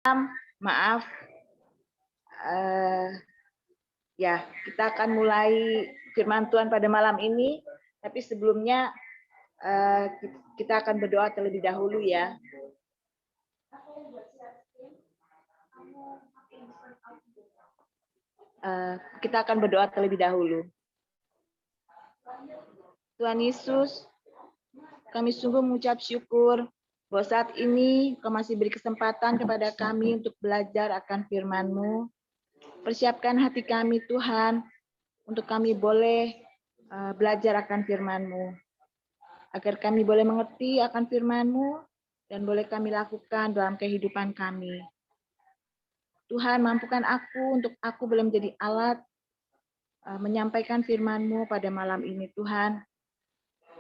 Maaf, ya kita akan mulai firman Tuhan pada malam ini. Tapi sebelumnya kita akan berdoa terlebih dahulu ya. Kita akan berdoa terlebih dahulu. Tuhan Yesus, kami sungguh mengucap syukur bahwa saat ini Kau masih beri kesempatan kepada kami untuk belajar akan firman-Mu. Persiapkan hati kami Tuhan, untuk kami boleh belajar akan firman-Mu. Agar kami boleh mengerti akan firman-Mu dan boleh kami lakukan dalam kehidupan kami. Tuhan, mampukan aku untuk aku boleh menjadi alat menyampaikan firman-Mu pada malam ini Tuhan.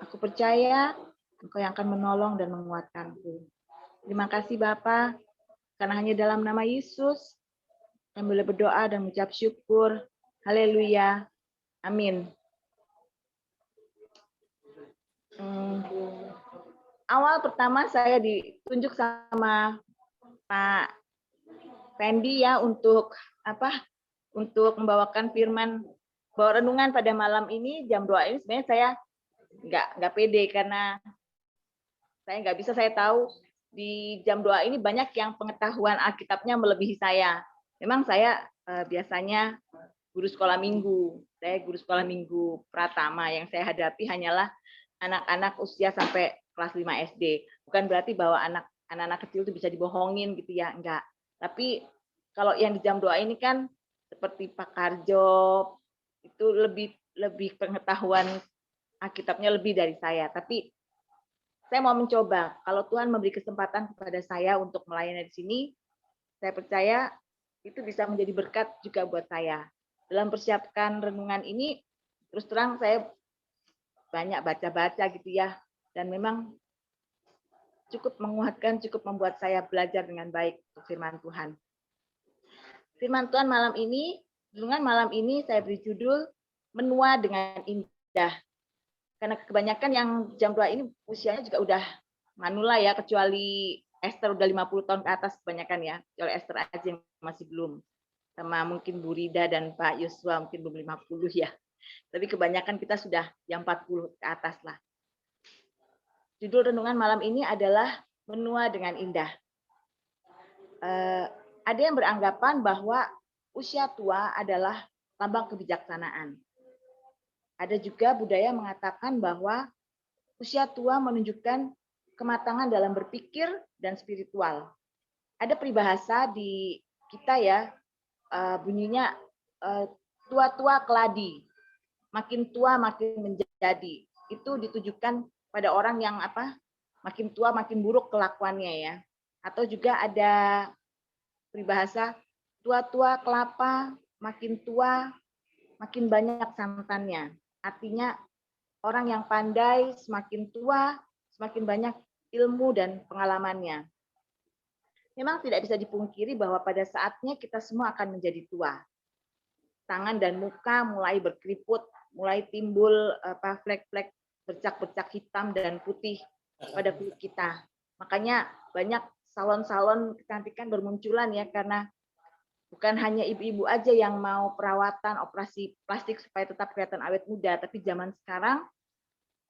Aku percaya Engkau yang akan menolong dan menguatkanku. Terima kasih Bapa, karena hanya dalam nama Yesus kami boleh berdoa dan mengucap syukur. Haleluya. Amin. Awal pertama saya ditunjuk sama Pak Fendi ya untuk membawakan firman, bawa renungan pada malam ini jam 2 ini. Sebenarnya saya nggak pede karena saya tahu di jam 2 ini banyak yang pengetahuan Alkitabnya melebihi saya. Memang saya biasanya guru sekolah minggu. Saya guru sekolah minggu Pratama, yang saya hadapi hanyalah anak-anak usia sampai kelas 5 SD. Bukan berarti bahwa anak-anak kecil itu bisa dibohongin gitu ya, enggak. Tapi kalau yang di jam 2 ini kan seperti Pak Karjo itu lebih pengetahuan Alkitabnya lebih dari saya. Tapi saya mau mencoba. Kalau Tuhan memberi kesempatan kepada saya untuk melayani di sini, saya percaya itu bisa menjadi berkat juga buat saya. Dalam persiapkan renungan ini, terus terang saya banyak baca-baca gitu ya, dan memang cukup menguatkan, cukup membuat saya belajar dengan baik firman Tuhan. Firman Tuhan malam ini, renungan malam ini saya beri judul Menua dengan Indah. Karena kebanyakan yang jam 2 ini usianya juga udah manula ya, kecuali Esther udah 50 tahun ke atas kebanyakan ya. Kecuali Esther aja yang masih belum. Sama mungkin Bu Rida dan Pak Yosua mungkin belum 50 ya. Tapi kebanyakan kita sudah yang 40 ke atas lah. Judul renungan malam ini adalah Menua dengan Indah. Ada yang beranggapan bahwa usia tua adalah lambang kebijaksanaan. Ada juga budaya mengatakan bahwa usia tua menunjukkan kematangan dalam berpikir dan spiritual. Ada peribahasa di kita ya, bunyinya tua-tua keladi, makin tua makin menjadi. Itu ditujukan pada orang yang makin tua makin buruk kelakuannya ya. Atau juga ada peribahasa tua-tua kelapa, makin tua makin banyak santannya. Artinya orang yang pandai semakin tua, semakin banyak ilmu dan pengalamannya. Memang tidak bisa dipungkiri bahwa pada saatnya kita semua akan menjadi tua. Tangan dan muka mulai berkeriput, mulai timbul flek-flek bercak-bercak hitam dan putih pada kulit kita. Makanya banyak salon-salon kecantikan bermunculan ya, karena bukan hanya ibu-ibu aja yang mau perawatan operasi plastik supaya tetap kelihatan awet muda, tapi zaman sekarang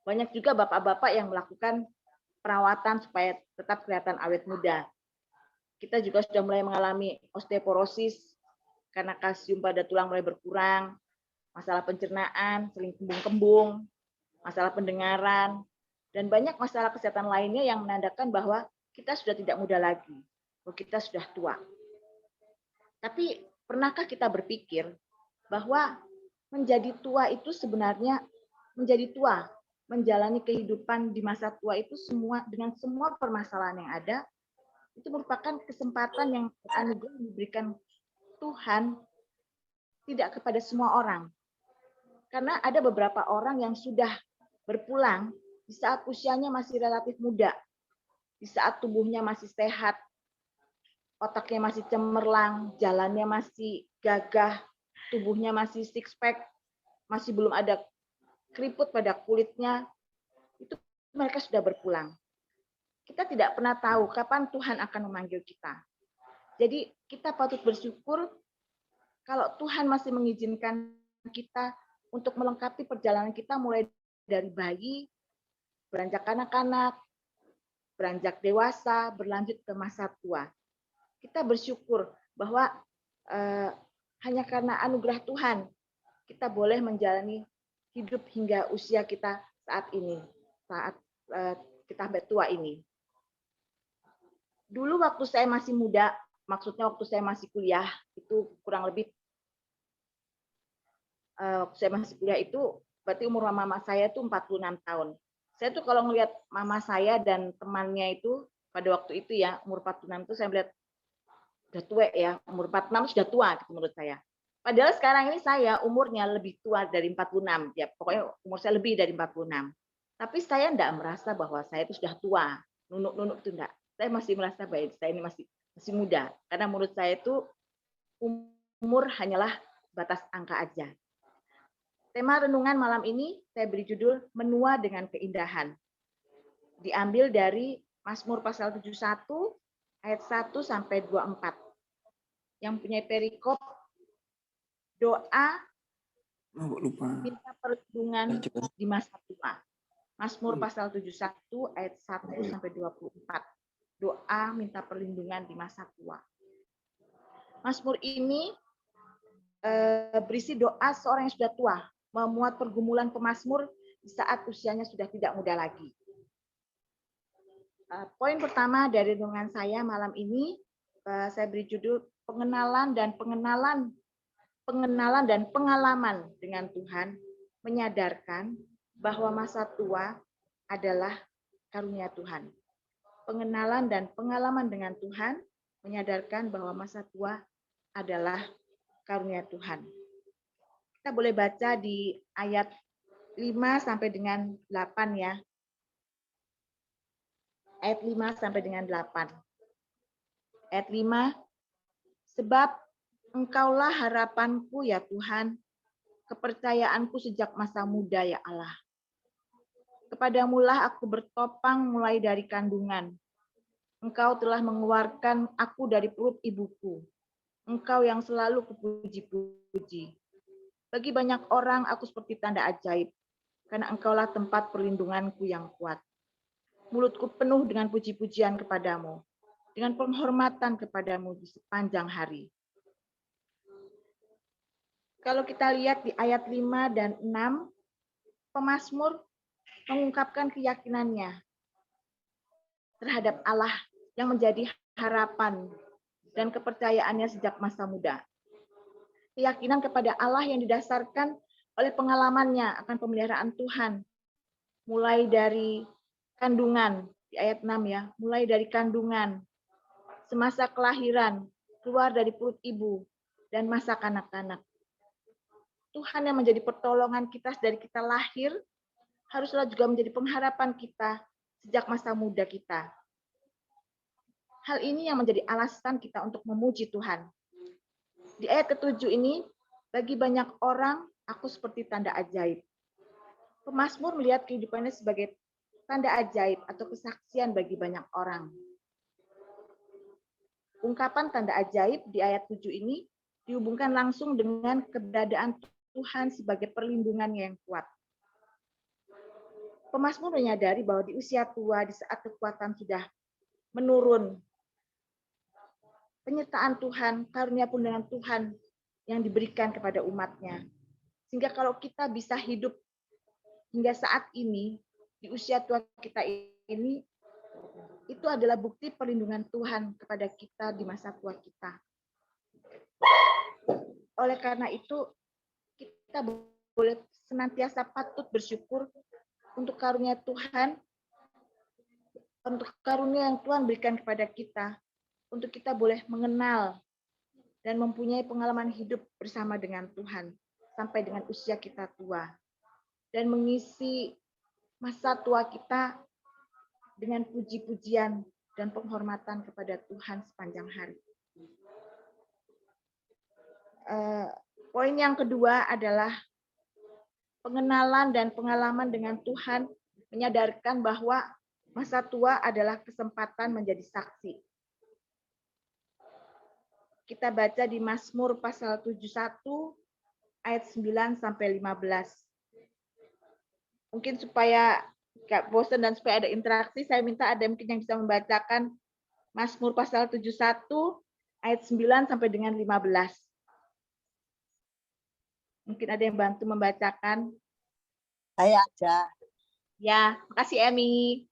banyak juga bapak-bapak yang melakukan perawatan supaya tetap kelihatan awet muda. Kita juga sudah mulai mengalami osteoporosis karena kalsium pada tulang mulai berkurang, masalah pencernaan, sering kembung-kembung, masalah pendengaran, dan banyak masalah kesehatan lainnya yang menandakan bahwa kita sudah tidak muda lagi, bahwa kita sudah tua. Tapi pernahkah kita berpikir bahwa menjadi tua itu sebenarnya menjadi tua, menjalani kehidupan di masa tua itu semua dengan semua permasalahan yang ada, itu merupakan kesempatan yang anugerah diberikan Tuhan tidak kepada semua orang. Karena ada beberapa orang yang sudah berpulang di saat usianya masih relatif muda, di saat tubuhnya masih sehat, otaknya masih cemerlang, jalannya masih gagah, tubuhnya masih six pack, masih belum ada keriput pada kulitnya, itu mereka sudah berpulang. Kita tidak pernah tahu kapan Tuhan akan memanggil kita. Jadi kita patut bersyukur kalau Tuhan masih mengizinkan kita untuk melengkapi perjalanan kita mulai dari bayi, beranjak anak-anak, beranjak dewasa, berlanjut ke masa tua. Kita bersyukur bahwa hanya karena anugerah Tuhan kita boleh menjalani hidup hingga usia kita saat ini, saat kita tua ini. Dulu waktu saya masih muda, maksudnya waktu saya masih kuliah, itu kurang lebih waktu saya masih kuliah itu berarti umur mama saya itu 46 tahun. Saya tuh kalau ngelihat mama saya dan temannya itu pada waktu itu ya, umur 46 itu saya melihat udah tua ya, umur 46 sudah tua gitu menurut saya. Padahal sekarang ini saya umurnya lebih tua dari 46, ya pokoknya umur saya lebih dari 46. Tapi saya enggak merasa bahwa saya itu sudah tua, nunuk-nunuk itu enggak. Saya masih merasa bahwa saya ini masih muda, karena menurut saya itu umur hanyalah batas angka aja. Tema renungan malam ini saya beri judul Menua dengan Keindahan. Diambil dari Mazmur pasal 71 ayat 1 sampai 24. Yang punya perikop doa minta perlindungan di masa tua. Mazmur pasal 71 ayat 1 sampai 24. Doa minta perlindungan di masa tua. Mazmur ini berisi doa seorang yang sudah tua, memuat pergumulan pemazmur di saat usianya sudah tidak muda lagi. Poin pertama dari renungan saya malam ini, saya beri judul pengenalan dan pengalaman dengan Tuhan, menyadarkan bahwa masa tua adalah karunia Tuhan. Pengenalan dan pengalaman dengan Tuhan, menyadarkan bahwa masa tua adalah karunia Tuhan. Kita boleh baca di ayat 5 sampai dengan 8 ya. Ayat 5 sampai dengan 8. Ayat 5, sebab Engkaulah harapanku ya Tuhan, kepercayaanku sejak masa muda ya Allah. Kepadamulah aku bertopang mulai dari kandungan. Engkau telah mengeluarkan aku dari perut ibuku. Engkau yang selalu kupuji-puji. Bagi banyak orang aku seperti tanda ajaib, karena Engkaulah tempat perlindunganku yang kuat. Mulutku penuh dengan puji-pujian kepadamu, dengan penghormatan kepadamu di sepanjang hari. Kalau kita lihat di ayat 5 dan 6, pemazmur mengungkapkan keyakinannya terhadap Allah yang menjadi harapan dan kepercayaannya sejak masa muda. Keyakinan kepada Allah yang didasarkan oleh pengalamannya akan pemeliharaan Tuhan. Mulai dari kandungan, di ayat 6 ya, mulai dari kandungan, semasa kelahiran, keluar dari perut ibu, dan masa kanak-kanak. Tuhan yang menjadi pertolongan kita dari kita lahir, haruslah juga menjadi pengharapan kita sejak masa muda kita. Hal ini yang menjadi alasan kita untuk memuji Tuhan. Di ayat ke-7 ini, bagi banyak orang, aku seperti tanda ajaib. Pemazmur melihat kehidupannya sebagai tanda ajaib atau kesaksian bagi banyak orang. Ungkapan tanda ajaib di ayat 7 ini dihubungkan langsung dengan keberadaan Tuhan sebagai perlindungannya yang kuat. Pemazmur menyadari bahwa di usia tua, di saat kekuatan sudah menurun, penyertaan Tuhan, karunia pundangan Tuhan yang diberikan kepada umatnya. Sehingga kalau kita bisa hidup hingga saat ini, di usia tua kita ini, itu adalah bukti perlindungan Tuhan kepada kita di masa tua kita. Oleh karena itu, kita boleh senantiasa patut bersyukur untuk karunia Tuhan, untuk karunia yang Tuhan berikan kepada kita, untuk kita boleh mengenal dan mempunyai pengalaman hidup bersama dengan Tuhan sampai dengan usia kita tua, dan mengisi masa tua kita dengan puji-pujian dan penghormatan kepada Tuhan sepanjang hari. Poin yang kedua adalah pengenalan dan pengalaman dengan Tuhan menyadarkan bahwa masa tua adalah kesempatan menjadi saksi. kita baca di Mazmur pasal 71 ayat 9 sampai 15. Mungkin supaya nggak bosan dan supaya ada interaksi, saya minta ada mungkin yang bisa membacakan Mazmur pasal 71 ayat 9 sampai dengan 15. Mungkin ada yang bantu membacakan. Saya aja. Ya, makasih Emi.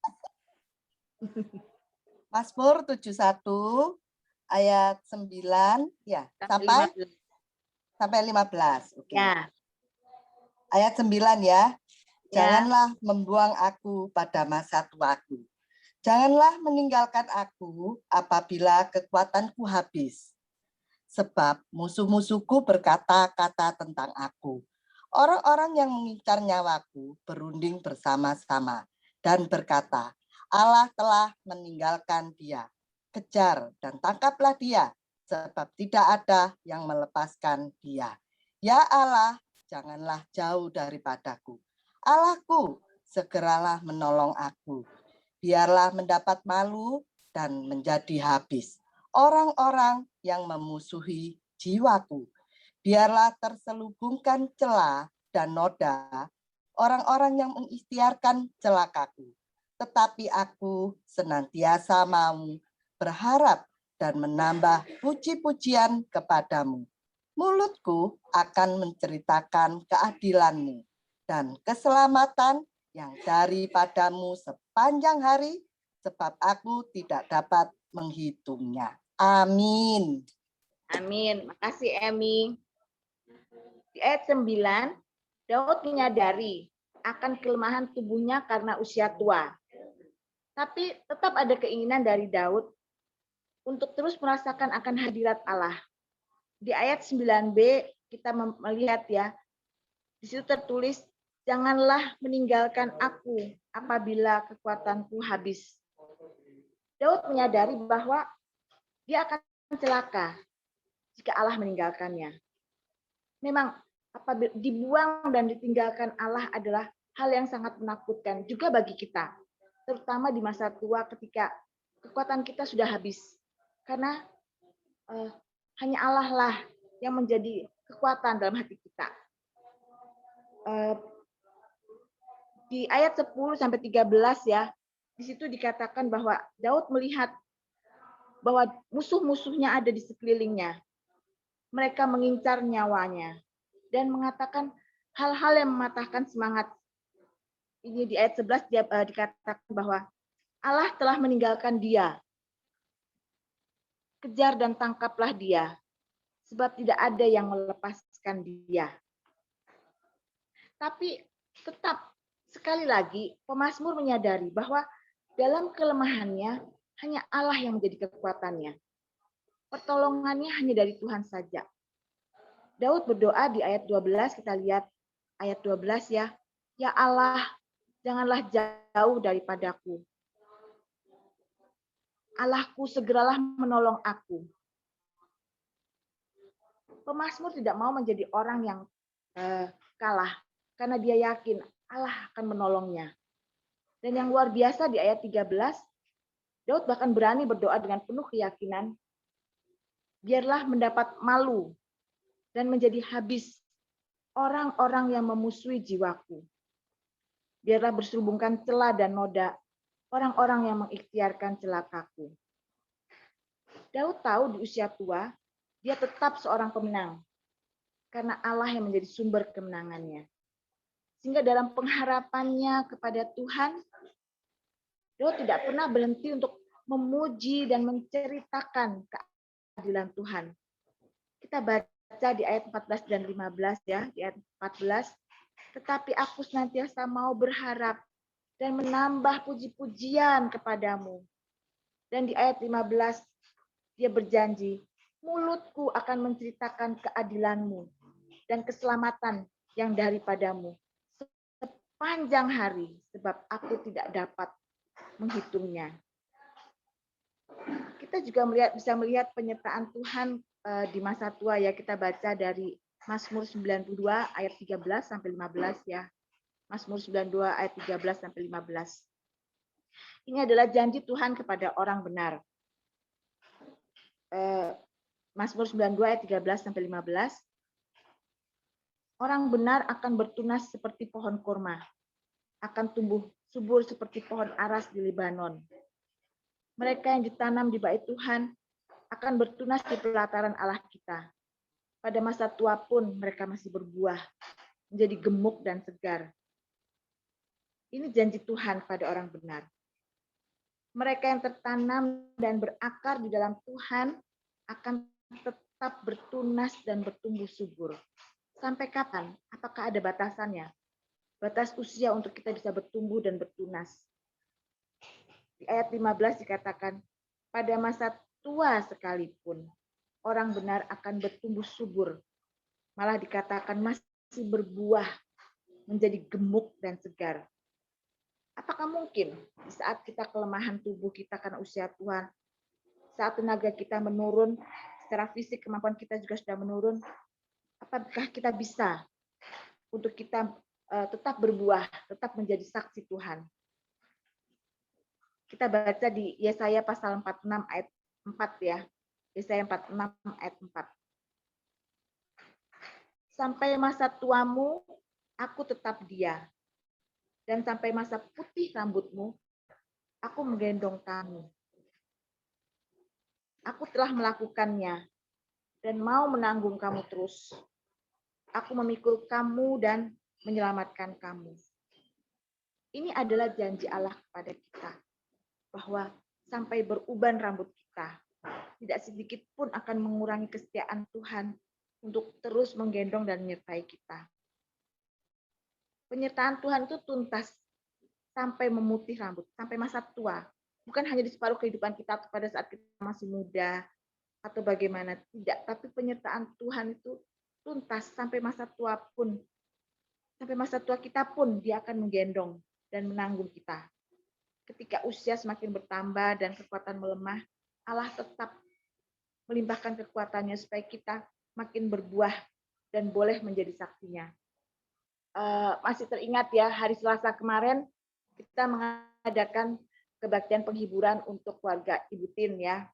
Mazmur 71 ayat 9 ya sampai 15. Oke. Ya. Ayat 9 ya. Janganlah membuang aku pada masa tuaku. Janganlah meninggalkan aku apabila kekuatanku habis. Sebab musuh-musuhku berkata-kata tentang aku. Orang-orang yang mengincar nyawaku berunding bersama-sama dan berkata, Allah telah meninggalkan dia. Kejar dan tangkaplah dia, sebab tidak ada yang melepaskan dia. Ya Allah, janganlah jauh daripadaku. Allahku, segeralah menolong aku. Biarlah mendapat malu dan menjadi habis orang-orang yang memusuhi jiwaku. Biarlah terselubungkan celah dan noda orang-orang yang mengikhtiarkan celakaku. Tetapi aku senantiasa mau berharap dan menambah puji-pujian kepadamu. Mulutku akan menceritakan keadilanmu dan keselamatan yang daripadamu sepanjang hari, sebab aku tidak dapat menghitungnya. Amin. Amin. Makasih Emi. Di ayat 9, Daud menyadari akan kelemahan tubuhnya karena usia tua. Tapi tetap ada keinginan dari Daud untuk terus merasakan akan hadirat Allah. Di ayat 9b kita melihat ya, di situ tertulis, janganlah meninggalkan aku apabila kekuatanku habis. Daud menyadari bahwa dia akan celaka jika Allah meninggalkannya. Memang apabila dibuang dan ditinggalkan Allah adalah hal yang sangat menakutkan juga bagi kita, terutama di masa tua ketika kekuatan kita sudah habis. Karena hanya Allah lah yang menjadi kekuatan dalam hati kita. Di ayat 10 sampai 13 ya, di situ dikatakan bahwa Daud melihat bahwa musuh-musuhnya ada di sekelilingnya. Mereka mengincar nyawanya dan mengatakan hal-hal yang mematahkan semangat. Ini di ayat 11 dikatakan bahwa Allah telah meninggalkan dia. Kejar dan tangkaplah dia, sebab tidak ada yang melepaskan dia. Tapi tetap sekali lagi pemazmur menyadari bahwa dalam kelemahannya hanya Allah yang menjadi kekuatannya. Pertolongannya hanya dari Tuhan saja. Daud berdoa di ayat 12, kita lihat ayat 12 ya. Ya Allah, janganlah jauh daripadaku. Allahku, segeralah menolong aku. Pemazmur tidak mau menjadi orang yang kalah, karena dia yakin Allah akan menolongnya. Dan yang luar biasa di ayat 13, Daud bahkan berani berdoa dengan penuh keyakinan, biarlah mendapat malu dan menjadi habis orang-orang yang memusuhi jiwaku. Biarlah berselubungkan celah dan noda orang-orang yang mengikhtiarkan celakaku. Daud tahu di usia tua, dia tetap seorang pemenang. Karena Allah yang menjadi sumber kemenangannya. Sehingga dalam pengharapannya kepada Tuhan, Daud tidak pernah berhenti untuk memuji dan menceritakan keadilan Tuhan. Kita baca di ayat 14 dan 15 ya, di ayat 14. Tetapi aku senantiasa mau berharap dan menambah puji-pujian kepadamu. Dan di ayat 15, dia berjanji, mulutku akan menceritakan keadilanmu dan keselamatan yang daripadamu sepanjang hari, sebab aku tidak dapat menghitungnya. Kita juga bisa melihat penyertaan Tuhan di masa tua ya. Kita baca dari Mazmur 92 ayat 13 sampai 15 ya. Mazmur 92 ayat 13 sampai 15. Ini adalah janji Tuhan kepada orang benar. Mazmur 92 ayat 13 sampai 15. Orang benar akan bertunas seperti pohon kurma, akan tumbuh subur seperti pohon aras di Libanon. Mereka yang ditanam di bait Tuhan akan bertunas di pelataran Allah kita. Pada masa tua pun mereka masih berbuah, menjadi gemuk dan segar. Ini janji Tuhan pada orang benar. Mereka yang tertanam dan berakar di dalam Tuhan akan tetap bertunas dan bertumbuh subur. Sampai kapan? Apakah ada batasannya? Batas usia untuk kita bisa bertumbuh dan bertunas. Di ayat 15 dikatakan, pada masa tua sekalipun, orang benar akan bertumbuh subur. Malah dikatakan masih berbuah, menjadi gemuk dan segar. Apakah mungkin di saat kita kelemahan tubuh kita karena usia tua, saat tenaga kita menurun, secara fisik kemampuan kita juga sudah menurun, apakah kita bisa untuk kita tetap berbuah, tetap menjadi saksi Tuhan? Kita baca di Yesaya pasal 46 ayat 4 ya. Yesaya 46 ayat 4. Sampai masa tuamu, aku tetap dia. Dan sampai masa putih rambutmu, aku menggendong kamu. Aku telah melakukannya dan mau menanggung kamu terus. Aku memikul kamu dan menyelamatkan kamu. Ini adalah janji Allah kepada kita, bahwa sampai beruban rambut kita, tidak sedikit pun akan mengurangi kesetiaan Tuhan untuk terus menggendong dan menyertai kita. Penyertaan Tuhan itu tuntas sampai memutih rambut, sampai masa tua. Bukan hanya di separuh kehidupan kita pada saat kita masih muda atau bagaimana, tidak. Tapi penyertaan Tuhan itu tuntas sampai masa tua pun. Sampai masa tua kita pun dia akan menggendong dan menanggung kita. Ketika usia semakin bertambah dan kekuatan melemah, Allah tetap melimpahkan kekuatannya supaya kita makin berbuah dan boleh menjadi saksinya. Masih teringat ya, hari Selasa kemarin kita mengadakan kebaktian penghiburan untuk keluarga Ibu Tin ya.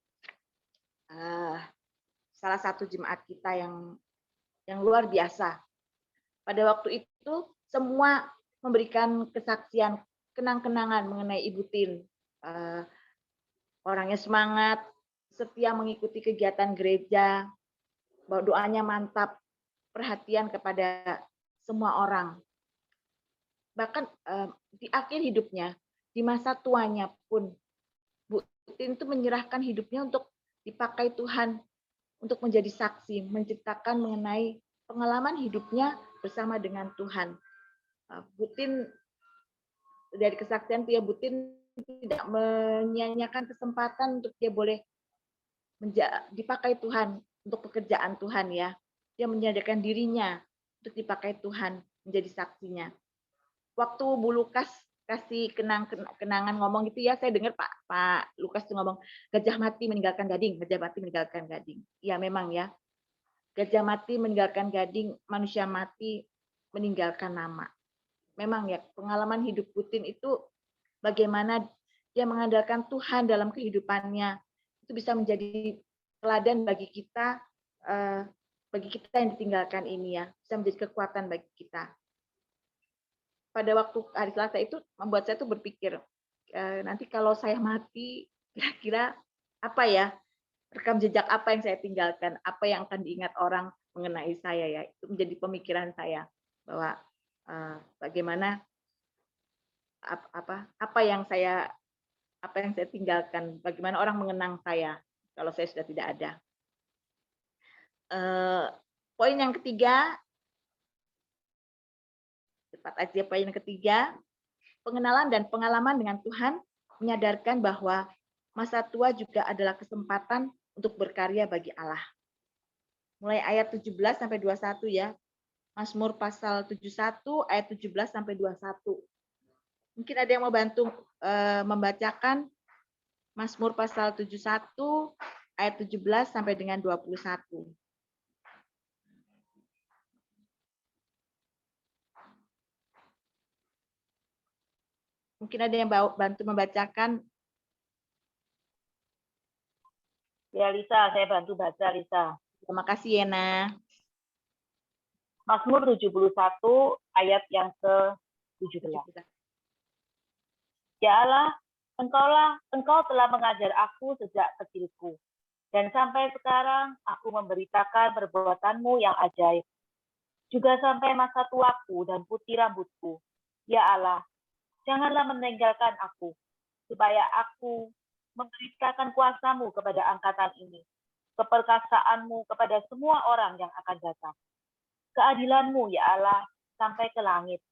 Salah satu jemaat kita yang luar biasa. Pada waktu itu semua memberikan kesaksian, kenang-kenangan mengenai Ibu Tin. Orangnya semangat, setia mengikuti kegiatan gereja, doanya mantap, perhatian kepada semua orang. Bahkan di akhir hidupnya, di masa tuanya pun, Bu Tin itu menyerahkan hidupnya untuk dipakai Tuhan, untuk menjadi saksi, menceritakan mengenai pengalaman hidupnya bersama dengan Tuhan. Bu Tin, dari kesaksian itu ya, Bu Tin tidak menyia-nyiakan kesempatan untuk dia boleh dipakai Tuhan untuk pekerjaan Tuhan ya. Dia menyediakan dirinya untuk dipakai Tuhan menjadi saksinya. Waktu Bu Lukas kasih kenangan ngomong gitu ya, saya dengar Pak Lukas tuh ngomong, gajah mati meninggalkan gading, gajah mati meninggalkan gading. Ya memang ya, gajah mati meninggalkan gading, manusia mati meninggalkan nama. Memang ya, pengalaman hidup Putin itu bagaimana dia mengandalkan Tuhan dalam kehidupannya, itu bisa menjadi teladan bagi kita yang ditinggalkan ini ya, bisa menjadi kekuatan bagi kita. Pada waktu hari Selasa itu membuat saya tuh berpikir, nanti kalau saya mati, kira-kira apa ya, rekam jejak apa yang saya tinggalkan, apa yang akan diingat orang mengenai saya ya. Itu menjadi pemikiran saya bahwa bagaimana apa yang saya tinggalkan, bagaimana orang mengenang saya kalau saya sudah tidak ada. Poin yang ketiga, cepat aja poin yang ketiga, pengenalan dan pengalaman dengan Tuhan menyadarkan bahwa masa tua juga adalah kesempatan untuk berkarya bagi Allah. Mulai ayat 17 sampai 21 ya. Mazmur pasal 71 ayat 17 sampai 21. Mungkin ada yang mau bantu membacakan Mazmur pasal 71 ayat 17 sampai dengan 21. Mungkin ada yang bantu membacakan. Ya, Lisa, saya bantu baca, Lisa. Terima kasih, Yena. Mazmur 71 ayat yang ke-17. Ya Allah, Engkau telah mengajar aku sejak kecilku, dan sampai sekarang aku memberitakan perbuatanmu yang ajaib. Juga sampai masa tuaku dan putih rambutku. Ya Allah, janganlah meninggalkan aku, supaya aku memberitakan kuasamu kepada angkatan ini, keperkasaanmu kepada semua orang yang akan datang. Keadilanmu, ya Allah, sampai ke langit.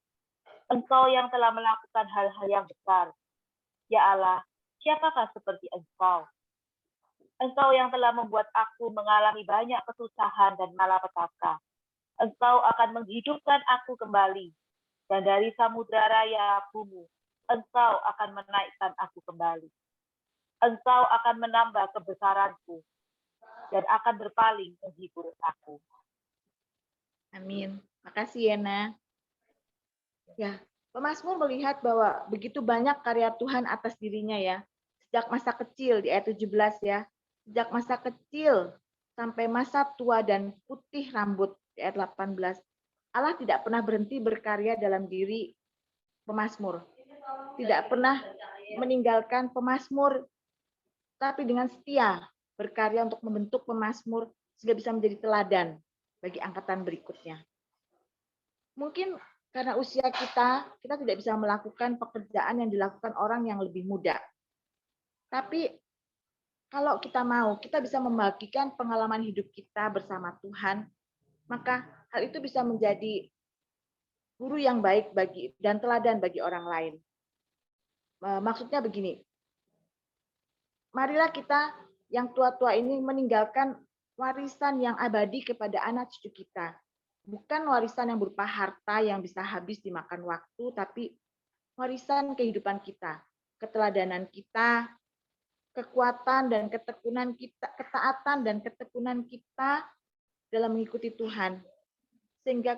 Engkau yang telah melakukan hal-hal yang besar. Ya Allah, siapakah seperti Engkau? Engkau yang telah membuat aku mengalami banyak kesusahan dan malapetaka. Engkau akan menghidupkan aku kembali. Dan dari samudera raya bumi, Engkau akan menaikkan aku kembali. Engkau akan menambah kebesaranku dan akan berpaling menghibur aku. Amin. Makasih, Yena. Ya, pemazmur melihat bahwa begitu banyak karya Tuhan atas dirinya ya. Sejak masa kecil di ayat 17 ya. Sejak masa kecil sampai masa tua dan putih rambut di ayat 18. Allah tidak pernah berhenti berkarya dalam diri pemazmur. Tidak pernah meninggalkan pemazmur, tapi dengan setia berkarya untuk membentuk pemazmur sehingga bisa menjadi teladan bagi angkatan berikutnya. Mungkin karena usia kita tidak bisa melakukan pekerjaan yang dilakukan orang yang lebih muda. Tapi kalau kita mau, kita bisa membagikan pengalaman hidup kita bersama Tuhan, maka hal itu bisa menjadi guru yang baik bagi dan teladan bagi orang lain. Maksudnya begini, marilah kita yang tua-tua ini meninggalkan warisan yang abadi kepada anak cucu kita. Bukan warisan yang berupa harta yang bisa habis dimakan waktu, tapi warisan kehidupan kita, keteladanan kita, kekuatan dan ketekunan kita, ketaatan dan ketekunan kita dalam mengikuti Tuhan. Sehingga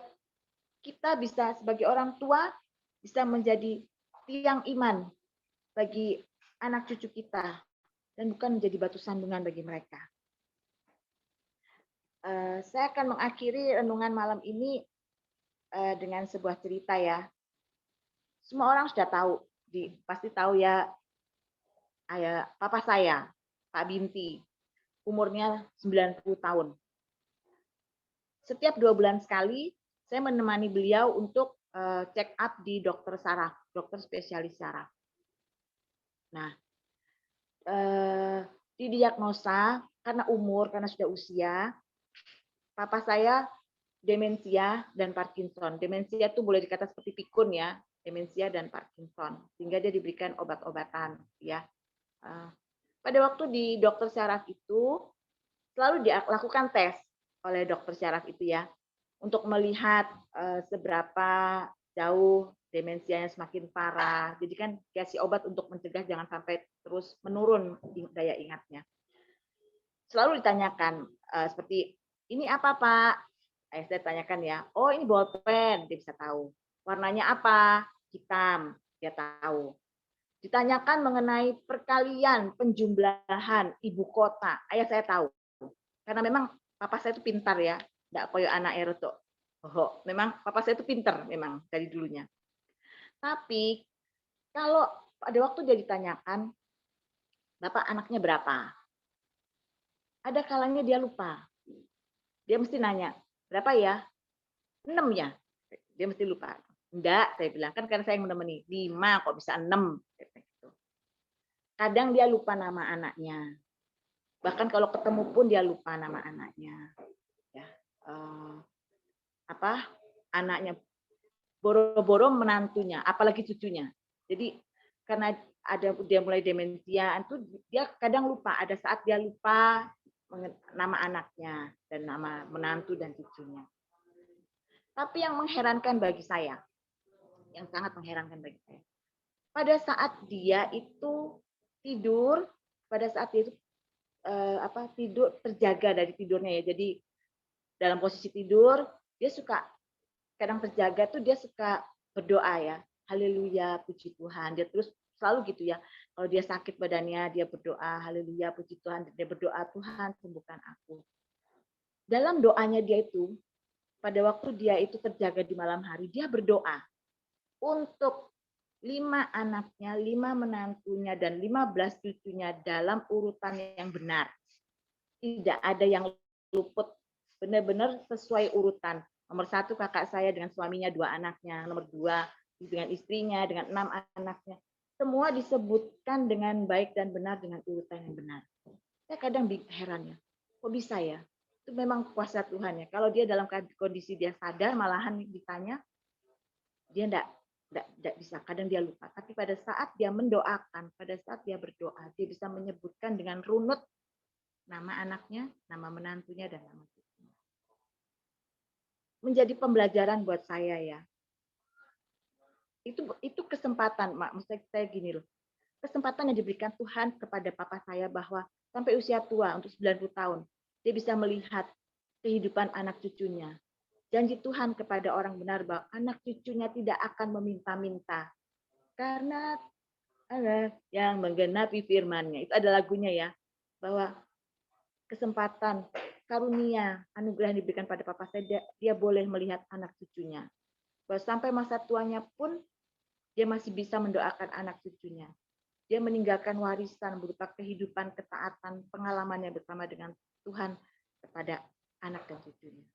kita bisa sebagai orang tua bisa menjadi tiang iman bagi anak cucu kita dan bukan menjadi batu sandungan bagi mereka. Saya akan mengakhiri renungan malam ini dengan sebuah cerita ya. Semua orang sudah tahu, pasti tahu ya, papa saya, Pak Binti, umurnya 90 tahun. Setiap 2 bulan sekali, saya menemani beliau untuk check up di dokter saraf, dokter spesialis saraf. Nah, didiagnosa karena umur, karena sudah usia, papa saya demensia dan Parkinson. Demensia itu boleh dikata seperti pikun ya, demensia dan Parkinson. Sehingga dia diberikan obat-obatan ya. Pada waktu di dokter saraf itu selalu dilakukan tes oleh dokter saraf itu ya untuk melihat seberapa jauh demensianya semakin parah. Jadi kan kasih obat untuk mencegah jangan sampai terus menurun daya ingatnya. Selalu ditanyakan seperti ini apa Pak? Saya tanyakan ya. Oh ini bolpen, dia bisa tahu. Warnanya apa? Hitam, dia tahu. Ditanyakan mengenai perkalian penjumlahan ibu kota, ayah saya tahu. Karena memang papa saya itu pintar ya, enggak koyo anak Eroto. Oh, memang papa saya itu pintar memang dari dulunya. Tapi kalau pada waktu dia ditanyakan, Bapak anaknya berapa? Ada kalanya dia lupa. Dia mesti nanya, berapa ya? 6 ya? Dia mesti lupa. Enggak, saya bilang. Kan karena saya yang menemani. 5 kok bisa 6. Kadang dia lupa nama anaknya. Bahkan kalau ketemu pun dia lupa nama anaknya. Ya, anaknya boro-boro menantunya, apalagi cucunya. Jadi karena dia mulai demensia, itu dia kadang lupa. Ada saat dia lupa nama anaknya dan nama menantu dan cucunya. Tapi yang mengherankan bagi saya, yang sangat mengherankan bagi saya, pada saat dia itu tidur, pada saat dia itu tidur terjaga dari tidurnya ya. Jadi dalam posisi tidur dia suka kadang terjaga tuh dia suka berdoa ya. Haleluya, puji Tuhan. Dia terus selalu gitu ya. Kalau dia sakit badannya, dia berdoa, haleluya, puji Tuhan. Dia berdoa, Tuhan sembuhkan aku. Dalam doanya dia itu, pada waktu dia itu terjaga di malam hari, dia berdoa untuk 5 anaknya, 5 menantunya, dan 15 cucunya dalam urutan yang benar. Tidak ada yang luput, benar-benar sesuai urutan. Nomor 1 kakak saya dengan suaminya 2 anaknya, nomor 2 dengan istrinya dengan 6 anaknya. Semua disebutkan dengan baik dan benar dengan urutan yang benar. Saya kadang heran ya, kok bisa ya? Itu memang kuasa Tuhan ya. Kalau dia dalam kondisi dia sadar, malahan ditanya, dia enggak bisa. Kadang dia lupa. Tapi pada saat dia mendoakan, pada saat dia berdoa, dia bisa menyebutkan dengan runut nama anaknya, nama menantunya, dan nama cucunya. Menjadi pembelajaran buat saya ya. Itu kesempatan, Mak. Maksud saya gini loh. Kesempatan yang diberikan Tuhan kepada papa saya bahwa sampai usia tua untuk 90 tahun, dia bisa melihat kehidupan anak cucunya. Janji Tuhan kepada orang benar bahwa anak cucunya tidak akan meminta-minta. Karena Allah yang menggenapi firman-Nya. Itu ada lagunya ya. Bahwa kesempatan, karunia, anugerah yang diberikan pada papa saya, dia boleh melihat anak cucunya. Bahwa sampai masa tuanya pun, dia masih bisa mendoakan anak cucunya. Dia meninggalkan warisan berupa kehidupan, ketaatan, pengalamannya bersama dengan Tuhan kepada anak dan cucunya.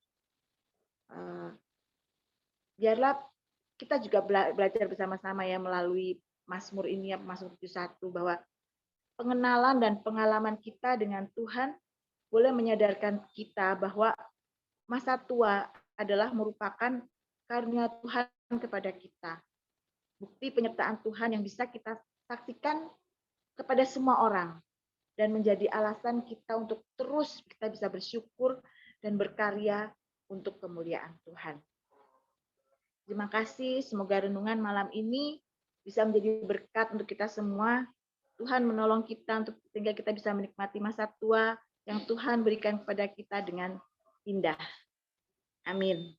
Biarlah kita juga belajar bersama-sama ya melalui Mazmur ini, Mazmur 71, bahwa pengenalan dan pengalaman kita dengan Tuhan boleh menyadarkan kita bahwa masa tua adalah merupakan karunia Tuhan kepada kita. Bukti penyertaan Tuhan yang bisa kita saksikan kepada semua orang dan menjadi alasan kita untuk terus kita bisa bersyukur dan berkarya untuk kemuliaan Tuhan. Terima kasih, semoga renungan malam ini bisa menjadi berkat untuk kita semua. Tuhan menolong kita untuk sehingga kita bisa menikmati masa tua yang Tuhan berikan kepada kita dengan indah. Amin.